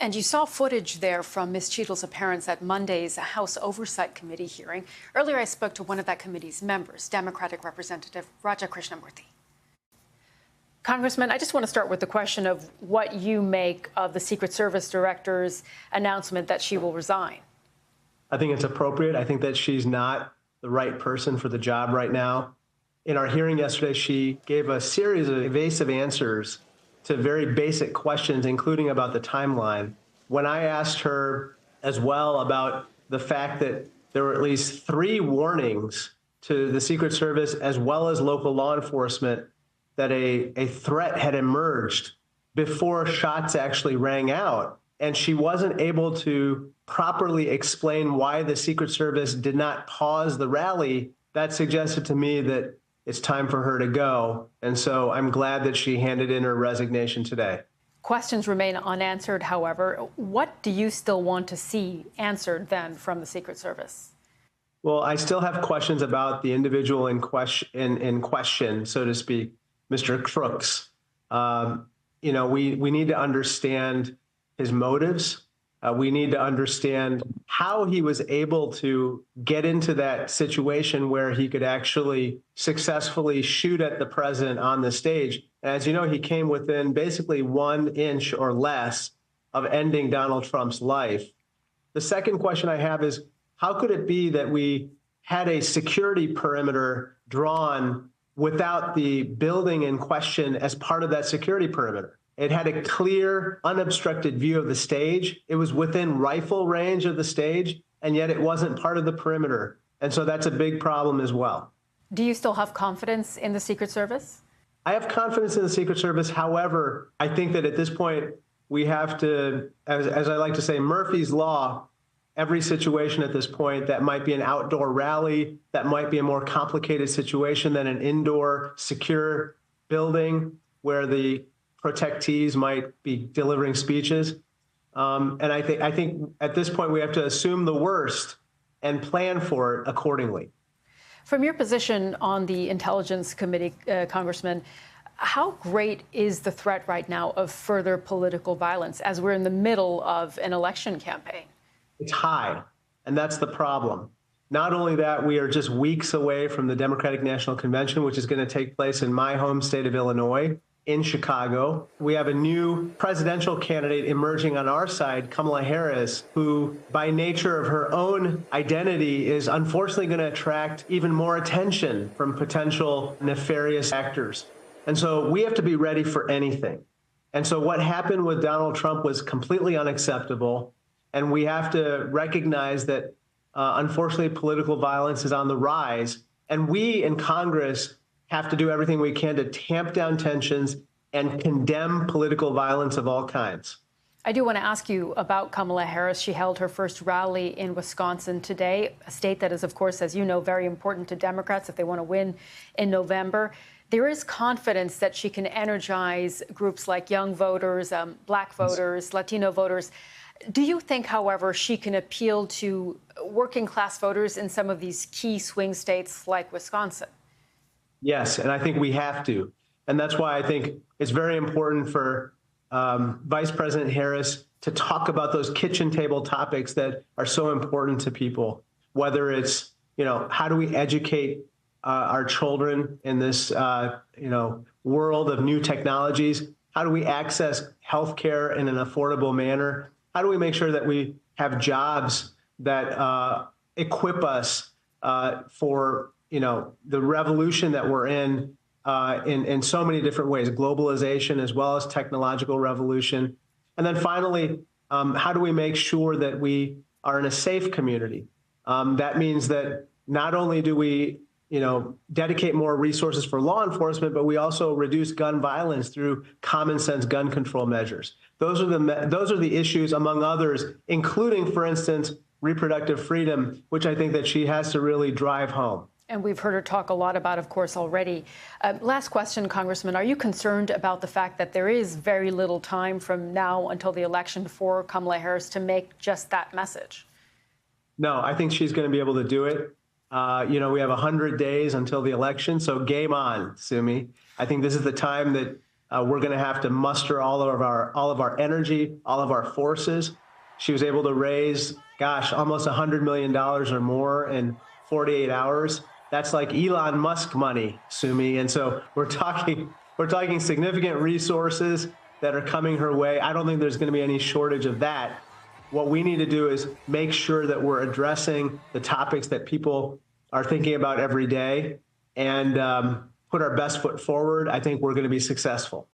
And you saw footage there from Ms. Cheadle's appearance at Monday's House Oversight Committee hearing. Earlier, I spoke to one of that committee's members, Democratic Representative Krishnamoorthi. Congressman, I just want to start with the question of what you make of the Secret Service director's announcement that she will resign. I think it's appropriate. I think that she's not the right person for the job right now. In our hearing yesterday, she gave a series of evasive answers to very basic questions, including about the timeline. When I asked her as well about the fact that there were at least 3 warnings to the Secret Service as well as local law enforcement that a threat had emerged before shots actually rang out, and she wasn't able to properly explain why the Secret Service did not pause the rally, that suggested to me that it's time for her to go. And so I'm glad that she handed in her resignation today. Questions remain unanswered, however. What do you still want to see answered then from the Secret Service? Well, I still have questions about the individual in question, so to speak, Mr. Crooks. We need to understand his motives. We need to understand how he was able to get into that situation where he could actually successfully shoot at the president on the stage. As you know, he came within basically 1 inch or less of ending Donald Trump's life. The second question I have is, how could it be that we had a security perimeter drawn without the building in question as part of that security perimeter? It had a clear, unobstructed view of the stage. It was within rifle range of the stage, and yet it wasn't part of the perimeter. And so that's a big problem as well. Do you still have confidence in the Secret Service? I have confidence in the Secret Service. However, I think that at this point, we have to, as I like to say, Murphy's Law, every situation at this point that might be an outdoor rally, that might be a more complicated situation than an indoor secure building where the protectees might be delivering speeches. And I think at this point we have to assume the worst and plan for it accordingly. From your position on the Intelligence Committee, Congressman, how great is the threat right now of further political violence as we're in the middle of an election campaign? It's high, and that's the problem. Not only that, we are just weeks away from the Democratic National Convention, which is going to take place in my home state of Illinois, in Chicago. We have a new presidential candidate emerging on our side, Kamala Harris, who by nature of her own identity is unfortunately going to attract even more attention from potential nefarious actors. And so we have to be ready for anything. And so what happened with Donald Trump was completely unacceptable. And we have to recognize that, unfortunately, political violence is on the rise. And we in Congress have to do everything we can to tamp down tensions and condemn political violence of all kinds. I do want to ask you about Kamala Harris. She held her first rally in Wisconsin today, a state that is, of course, as you know, very important to Democrats if they want to win in November. There is confidence that she can energize groups like young voters, Black voters, Latino voters. Do you think, however, she can appeal to working class voters in some of these key swing states like Wisconsin? Yes, and I think we have to. And that's why I think it's very important for Vice President Harris to talk about those kitchen table topics that are so important to people, whether it's, how do we educate our children in this, world of new technologies? How do we access health care in an affordable manner? How do we make sure that we have jobs that equip us for the revolution that we're in so many different ways, globalization as well as technological revolution. And then finally, how do we make sure that we are in a safe community? That means that not only do we, dedicate more resources for law enforcement, but we also reduce gun violence through common sense gun control measures. Those are the issues, among others, including, for instance, reproductive freedom, which I think that she has to really drive home. And we've heard her talk a lot about, of course, already. Last question, Congressman. Are you concerned about the fact that there is very little time from now until the election for Kamala Harris to make just that message? No, I think she's going to be able to do it. We have 100 days until the election, so game on, Sumi. I think this is the time that We're going to have to muster all of our energy, all of our forces. She was able to raise, gosh, almost $100 million or more in 48 hours. That's like Elon Musk money, Sumi. And so we're talking significant resources that are coming her way. I don't think there's going to be any shortage of that. What we need to do is make sure that we're addressing the topics that people are thinking about every day and put our best foot forward. I think we're going to be successful.